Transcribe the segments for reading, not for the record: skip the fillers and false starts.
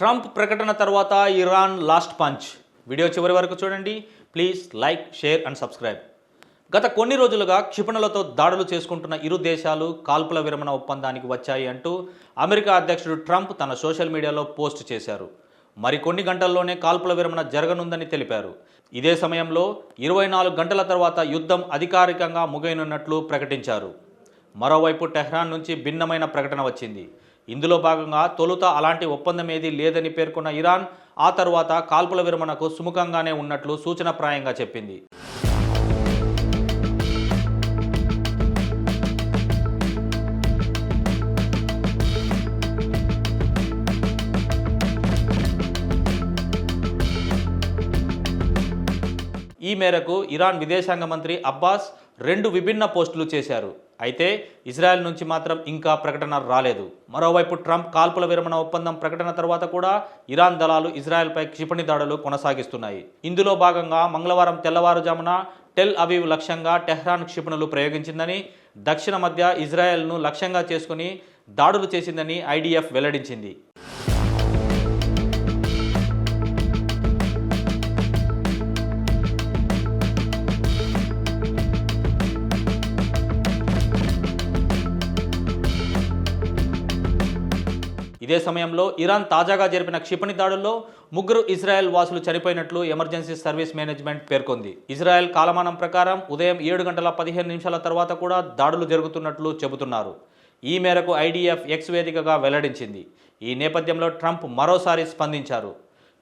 Trump ప్రకటన తర్వాత Iran last punch. Video చివరి వరకు చూడండి. Please like, share and subscribe. గత కొన్ని రోజులుగా క్షిపణులతో దాడులు చేసుకుంటున్న ఇరు దేశాలు కాల్పుల విరమణ ఒప్పందానికి వచ్చాయి అంటూ అమెరికా అధ్యక్షుడు ట్రంప్ తన సోషల్ మీడియాలో పోస్ట్ చేశారు. మరికొన్ని గంటల్లోనే కాల్పుల విరమణ జరగనుందని తెలిపారు. ఇదే సమయంలో 24 గంటల తర్వాత యుద్ధం అధికారికంగా ముగియనున్నట్లు ప్రకటించారు. మరోవైపు టెహ్రాన్ నుంచి భిన్నమైన ప్రకటన వచ్చింది. ఇందులో భాగంగా తొలుత అలాంటి ఒప్పందం ఏదీ లేదని పేర్కొన్న ఇరాన్ ఆ తర్వాత కాల్పుల విరమణకు సుముఖంగానే ఉన్నట్లు సూచనప్రాయంగా చెప్పింది. ఈ మేరకు ఇరాన్ విదేశాంగ మంత్రి అబ్బాస్ 2 విభిన్న పోస్టులు చేశారు. అయితే ఇజ్రాయెల్ నుంచి మాత్రం ఇంకా ప్రకటన రాలేదు. మరోవైపు ట్రంప్ కాల్పుల విరమణ ఒప్పందం ప్రకటన తర్వాత కూడా ఇరాన్ దళాలు ఇజ్రాయెల్పై క్షిపణి దాడులు కొనసాగిస్తున్నాయి. ఇందులో భాగంగా మంగళవారం తెల్లవారుజామున టెల్ అవీవ్ లక్ష్యంగా టెహ్రాన్ క్షిపణులు ప్రయోగించిందని, దక్షిణ మధ్య ఇజ్రాయెల్ను లక్ష్యంగా చేసుకుని దాడులు చేసిందని ఐడిఎఫ్ వెల్లడించింది. ఇదే సమయంలో ఇరాన్ తాజాగా జరిపిన క్షిపణి దాడుల్లో 3 ఇజ్రాయెల్ వాసులు చనిపోయినట్లు ఎమర్జెన్సీ సర్వీస్ మేనేజ్మెంట్ పేర్కొంది. ఇజ్రాయెల్ కాలమానం ప్రకారం ఉదయం 7 గంటల 15 నిమిషాల తర్వాత కూడా దాడులు జరుగుతున్నట్లు చెబుతున్నారు. ఈ మేరకు ఐడిఎఫ్ ఎక్స్ వేదికగా వెల్లడించింది. ఈ నేపథ్యంలో ట్రంప్ మరోసారి స్పందించారు.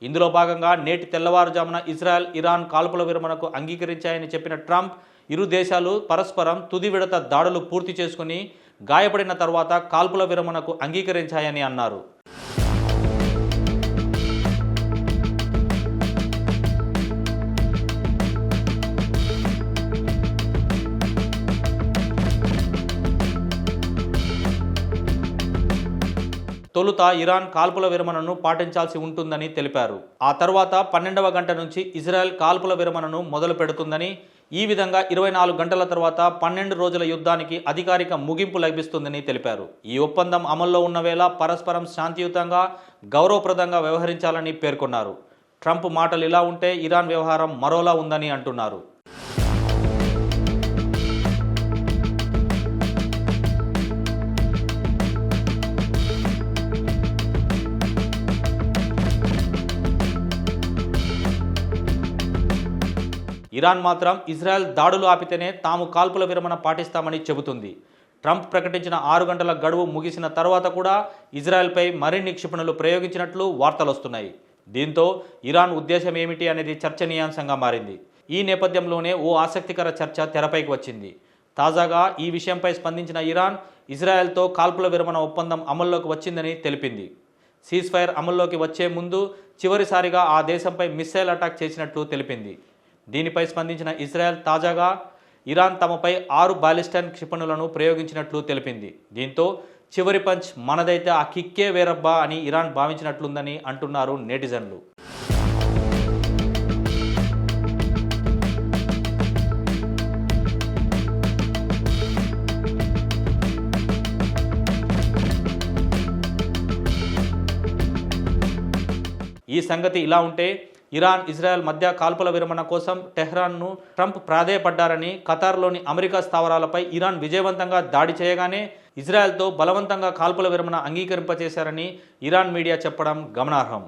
ఇందులో భాగంగా నేటి తెల్లవారుజామున ఇజ్రాయెల్, ఇరాన్ కాల్పుల విరమణకు అంగీకరించాయని చెప్పిన ట్రంప్ ఇరు దేశాలు పరస్పరం తుది విడత దాడులు పూర్తి చేసుకుని గాయపడిన తర్వాత కాల్పుల విరమణకు అంగీకరించాయని అన్నారు. తొలుత ఇరాన్ కాల్పుల విరమణను పాటించాల్సి ఉంటుందని తెలిపారు. ఆ తర్వాత 12వ గంట నుంచి ఇజ్రాయెల్ కాల్పుల విరమణను మొదలు పెడుతుందని, ఈ విధంగా 24 గంటల తర్వాత 12 రోజుల యుద్ధానికి అధికారిక ముగింపు లభిస్తుందని తెలిపారు. ఈ ఒప్పందం అమల్లో ఉన్న వేళ పరస్పరం శాంతియుతంగా, గౌరవప్రదంగా వ్యవహరించాలని పేర్కొన్నారు. ట్రంప్ మాటలు ఇలా ఉంటే ఇరాన్ వ్యవహారం మరోలా ఉందని అంటున్నారు. ఇరాన్ మాత్రం ఇజ్రాయెల్ దాడులు ఆపితేనే తాము కాల్పుల విరమణ పాటిస్తామని చెబుతుంది. ట్రంప్ ప్రకటించిన 6 గంటల గడువు ముగిసిన తర్వాత కూడా ఇజ్రాయెల్పై మరిన్ని క్షిపణులు ప్రయోగించినట్లు వార్తలు వస్తున్నాయి. దీంతో ఇరాన్ ఉద్దేశం ఏమిటి అనేది చర్చనీయాంశంగా మారింది. ఈ నేపథ్యంలోనే ఓ ఆసక్తికర చర్చ తెరపైకి వచ్చింది. తాజాగా ఈ విషయంపై స్పందించిన ఇరాన్ ఇజ్రాయెల్తో కాల్పుల విరమణ ఒప్పందం అమల్లోకి వచ్చిందని తెలిపింది. సీజ్ ఫైర్ అమల్లోకి వచ్చే ముందు చివరిసారిగా ఆ దేశంపై మిస్సైల్ అటాక్ చేసినట్లు తెలిపింది. దీనిపై స్పందించిన ఇజ్రాయెల్ తాజాగా ఇరాన్ తమపై 6 బాలిస్టిక్ క్షిపణులను ప్రయోగించినట్లు తెలిపింది. దీంతో చివరి పంచ్ మనదైతే ఆ కిక్కే వేరబ్బా అని ఇరాన్ భావించినట్లుందని అంటున్నారు నెటిజన్లు. ఈ సంగతి ఇలా ఉంటే ఇరాన్, ఇజ్రాయెల్ మధ్య కాల్పుల విరమణ కోసం టెహ్రాన్ను ట్రంప్ ప్రాధేయపడ్డారని, ఖతార్లోని అమెరికా స్థావరాలపై ఇరాన్ విజయవంతంగా దాడి చేయగానే ఇజ్రాయెల్తో బలవంతంగా కాల్పుల విరమణ అంగీకరింపచేశారని ఇరాన్ మీడియా చెప్పడం గమనార్హం.